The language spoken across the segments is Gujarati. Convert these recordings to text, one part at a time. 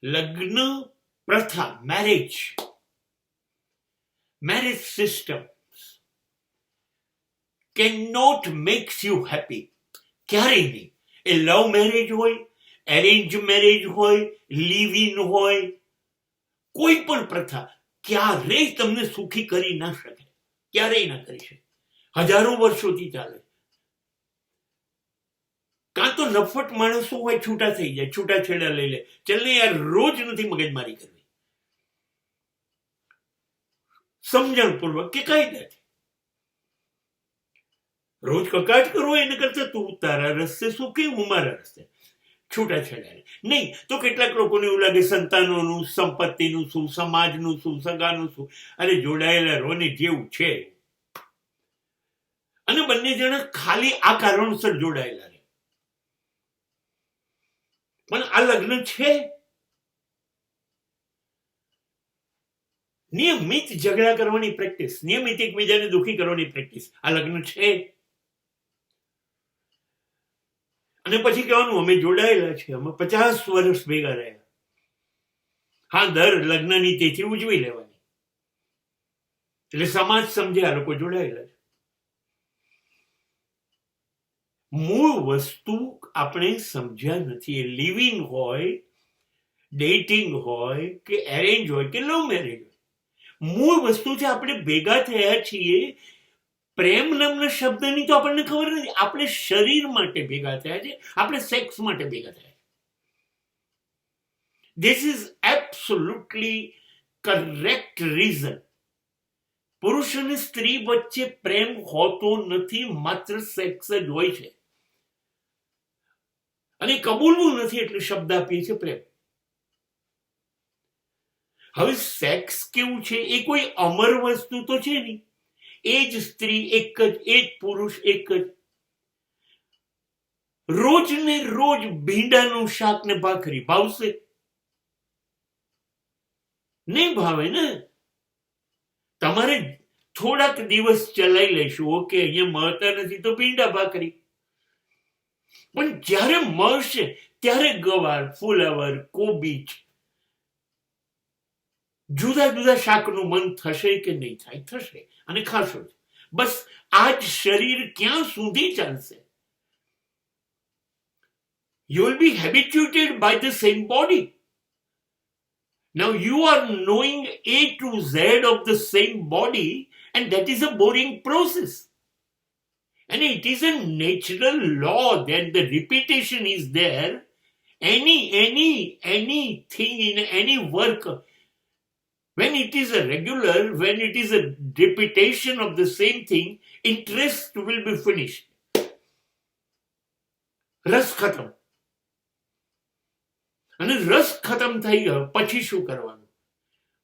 લગ્ન પ્રથા, marriage system cannot makes you happy. ક્યારેય નહીં. એ લવ મેરેજ હોય, એરેન્જ મેરેજ હોય, લિવ ઇન હોય, કોઈ પણ પ્રથા ક્યારેય તમને સુખી કરી ના શકે, ક્યારેય ના કરી શકે. હજારો વર્ષોથી ચાલે. કાં તો નફટ માણસો હોય, છૂટા થઈ જાય, છૂટાછેડા લઈ લે, ચલ ને યાર રોજ નથી મગજમારી કરવી, સમજણપૂર્વક કે કાયદાથી રોજ કકાટ કરવો એને કરતા તું તારા રસ્તે સુખી, હું મારા રસ્તે, છૂટાછેડા નહીં. તો કેટલાક લોકોને એવું લાગે સંતાનોનું, સંપત્તિનું શું, સમાજનું શું, સગાનું શું. અરે જોડાયેલા રહો ને જેવું છે. અને બંને જણા ખાલી આ કારણોસર જોડાયેલા રહે. પણ આ લગ્ન છે. નિયમિત ઝઘડા કરવાની પ્રેક્ટિસ, નિયમિત એકબીજાને દુઃખી કરવાની પ્રેક્ટિસ, આ લગ્ન છે. અને પછી કહેવાનું અમે જોડાયેલા છે, અમે 50 વર્ષ ભેગા રહ્યા. હા, દર લગ્નની તિથિ ઉજવી લેવાની, એટલે સમાજ સમજે આ લોકો જોડાયેલા છે. મૂળ વસ્તુ આપણે સમજ્યા નથી. એ લિવિંગ હોય, ડેટિંગ હોય કે એરેન્જ હોય કે લવ મેરેજ હોય, મૂળ વસ્તુ છે આપણે ભેગા થયા છીએ. પ્રેમ નામના શબ્દની તો આપણને ખબર નથી. આપણે શરીર માટે ભેગા થયા છે, આપણે સેક્સ માટે ભેગા થયા છે. This is absolutely correct reason. પુરુષ અને સ્ત્રી વચ્ચે પ્રેમ હોતો નથી, માત્ર સેક્સ જ હોય છે. અને કબૂલવું નથી એટલે શબ્દ આપીએ છીએ પ્રેમ. હવે સેક્સ કેવું છે એ કોઈ અમર વસ્તુ તો છે નહીં. એ જ સ્ત્રી એક જ, એ જ પુરુષ એક જ. રોજ ને રોજ ભીંડાનું શાક ને ભાખરી ભાવશે? નહીં ભાવે ને. તમારે થોડાક દિવસ ચલાવી લેશું, ઓકે, અહીંયા મળતા નથી તો ભીંડા ભાખરી. પણ જ્યારે મળશે ત્યારે ગવાર, ફુલાવર, કોબીજ, જુદા જુદા શાકનું મન થશે કે નહીં થાય? થશે, અને ખાશો જ. બસ આ જ શરીર ક્યાં સુધી ચાલશે? You will be habituated by the same body. Now you are knowing A to Z of the same body, and that is a boring process. And it is a natural law that the repetition is there. Anything in any work, when it is a regular, when it is a repetition of the same thing, interest will be finished. રસ ખતમ. અને રસ ખતમ થઈ ગયો પછી શું કરવાનું?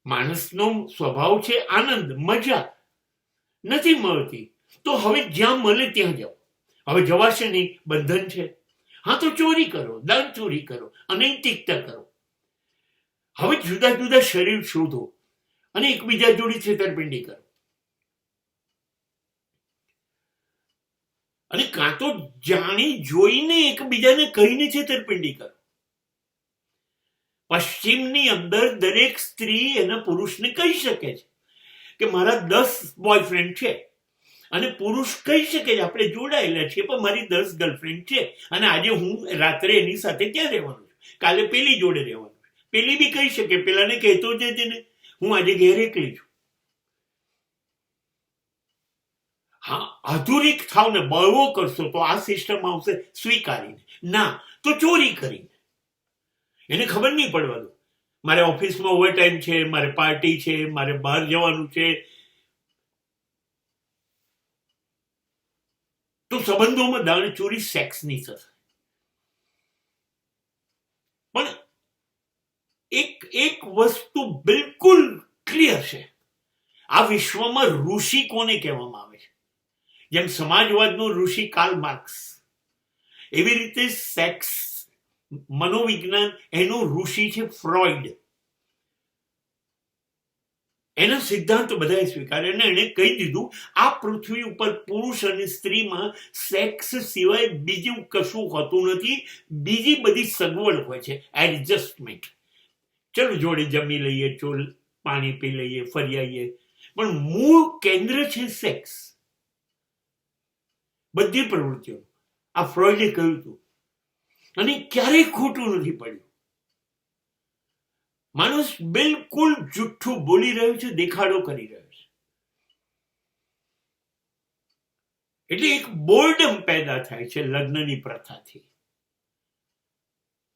માણસનો સ્વભાવ છે આનંદ, મજા. નથી મળતી તો હવે જ્યાં મળે ત્યાં જાઓ. હવે જવાશે નહીં, બંધન છે. હા, તો ચોરી કરો, દાન ચોરી કરો, અનૈતિકતા કરો. હવે જુદા જુદા શરીર શોધો અને એકબીજા જોડે છેતરપિંડી કરો. અને કાં તો જાણી જોઈને એકબીજાને કહીને છેતરપિંડી કરો. પશ્ચિમની અંદર દરેક સ્ત્રી એના પુરુષને કહી શકે છે કે મારા 10 બોયફ્રેન્ડ છે, અને પુરુષ કહી શકે છે આપણે જોડાયેલા છીએ પણ મારી 10 ગર્લફ્રેન્ડ છે, અને આજે હું રાત્રે એની સાથે ત્યાં રહેવાનું છું, કાલે પેલી જોડે રહેવાનું છે. પેલી બી કહી શકે, પેલાને કહેતો જ ને હું આજે ઘેર એકલી છું. હા, આધુનિક થાવ ને બળવો કરશો તો આ સિસ્ટમ આવશે સ્વીકારીને, ના તો ચોરી કરીને. એને ખબર નહીં પડવાનું મારે ઓફિસમાં ઓવર ટાઈમ છે, મારે પાર્ટી છે, મારે બહાર જવાનું છે. તો સંબંધોમાં દાણચોરી સેક્સની થશે. પણ એક વસ્તુ બિલકુલ ક્લિયર છે, આ વિશ્વમાં ઋષિ કોને કહેવામાં આવે છે? જેમ સમાજવાદનો ઋષિ કાર્લ માર્ક્સ, એવી રીતે સેક્સ મનોવિજ્ઞાન એનો ઋષિ છે ફ્રોઈડ. એના સિદ્ધાંતો બધાએ સ્વીકાર્યા અને એને કહી દીધું આ પૃથ્વી ઉપર પુરુષ અને સ્ત્રીમાં સેક્સ સિવાય બીજું કશું હોતું નથી. બીજી બધી સગવડ હોય છે, એડજસ્ટમેન્ટ. ચલો જોડે જમી લઈએ, પાણી પી લઈએ, ફરી આવીએ, પણ મૂળ કેન્દ્ર છે સેક્સ. બધી પ્રવૃત્તિઓ આ ફ્રોઈડે કહ્યું હતું, અને ક્યારેય ખોટું નથી પડ્યું. માણસ બિલકુલ જુઠ્ઠું બોલી રહ્યો છે, દેખાડો કરી રહ્યો છે. એટલે એક બોર્ડમ પેદા થાય છે લગ્નની પ્રથાથી.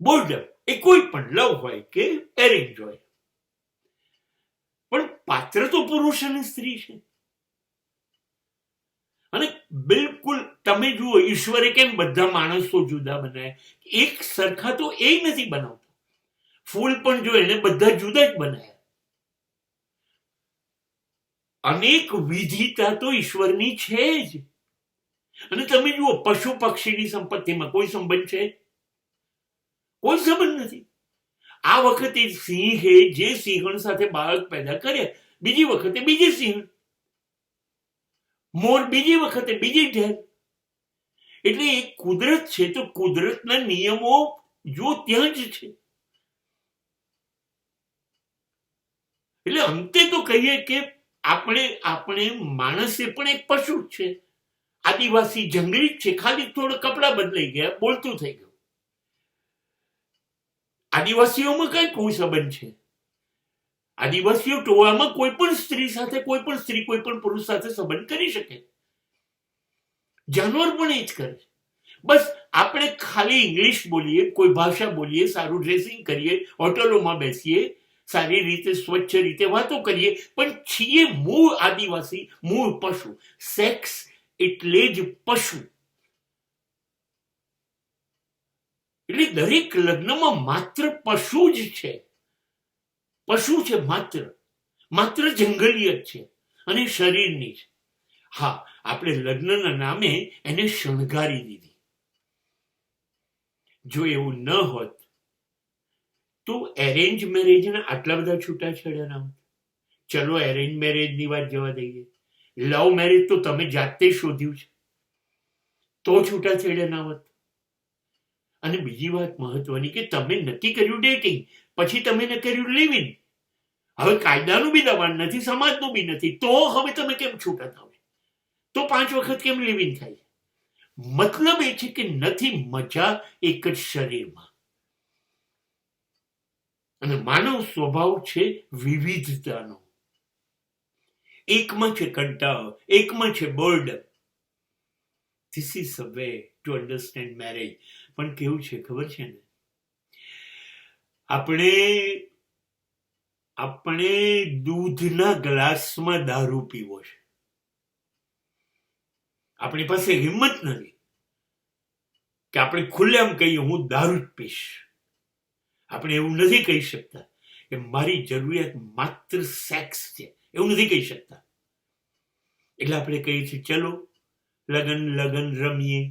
બોર્ડમ એ કોઈ પણ લવ હોય કે એરેન્જ હોય, પણ પાત્ર તો પુરુષ અને સ્ત્રી છે. અને બિલકુલ તમે જુઓ, ઈશ્વરે કેમ બધા માણસો જુદા બનાવ્યા? એક સરખા તો એ નથી બનાવતા. ફૂલ પણ જો એને બધા જુદા જ બનાવ્યા. અનેક વિધિતા તો ઈશ્વરની છે જ. અને તમે જુઓ, પશુ પક્ષીની સંપત્તિમાં કોઈ સંબંધ છે? કોઈ સંબંધ નથી. આ વખતે સિંહે જે સિંહણ સાથે બાળક પેદા કર્યા, બીજી વખતે બીજી સિંહણ, મોર બીજી વખતે બીજી ઢેર. એટલે એ કુદરત છે, તો કુદરતના નિયમો જો ત્યાં જ છે. એટલે અંતે તો કહીએ કે આપણે માણસે પણ એક પશુ જ છે. આદિવાસી જંગલી જ છે, ખાલી થોડા કપડા બદલાઈ ગયા, બોલતું થઈ ગયું. આદિવાસીઓમાં કઈ કોઈ સંબંધ છે? આદિવાસીઓ ટોળામાં કોઈ પણ સ્ત્રી સાથે, કોઈ પણ સ્ત્રી કોઈ પણ પુરુષ સાથે સંબંધ કરી શકે. જાનવર પણ એ જ કરે છે. બસ આપણે ખાલી ઇંગ્લિશ બોલીએ, કોઈ ભાષા બોલીએ, સારું ડ્રેસિંગ કરીએ, હોટલોમાં બેસીએ, સારી રીતે સ્વચ્છ રીતે વાતો કરીએ, પણ છીએ મૂળ આદિવાસી, મૂળ પશુ. સેક્સ એટલે જ પશુ. એટલે દરેક લગ્નમાં માત્ર પશુ જ છે. પશુ છે માત્ર જંગલિયત છે અને શરીરની છે. હા, આપણે લગ્નના નામે એને શણગારી દીધી. જો એવું ન હોત તો એરેન્જ મેરેજના આટલા બધા છૂટાછેડા ના હોત. ચલો એરેન્જ મેરેજની વાત જવા દઈએ, લવ મેરેજ તો તમે જાતે શોધ્યું છે, તો છૂટાછેડા ના હોત. અને બીજી વાત મહત્વની કે તમે નક્કી કર્યું ડેટિંગ, પછી તમે ન કર્યું લિવિંગ. હવે કાયદાનું બી દબાણ નથી, સમાજનું બી નથી, તો હવે તમે કેમ છૂટા થાવ? તો 5 વખત કેમ લિવિંગ થાય? મતલબ એ છે કે નથી મજા એક જ શરીરમાં. અને માનવ સ્વભાવ છે વિવિધતાનો. એકમાં છે કંટાળો, એકમાં છે boredom. This is a way to understand marriage. પણ કેવું છે ખબર છે ને, આપણે દૂધના ગ્લાસમાં દારૂ પીવો છે. આપણી પાસે હિંમત નથી કે આપણે ખુલ્લેઆમ કહીએ હું દારૂ જ પીશ. આપણે એવું નથી કહી શકતા કે મારી જરૂરિયાત માત્ર સેક્સ છે, એવું નથી કહી શકતા. એટલે આપણે કહીએ છીએ ચલો લગન રમીએ,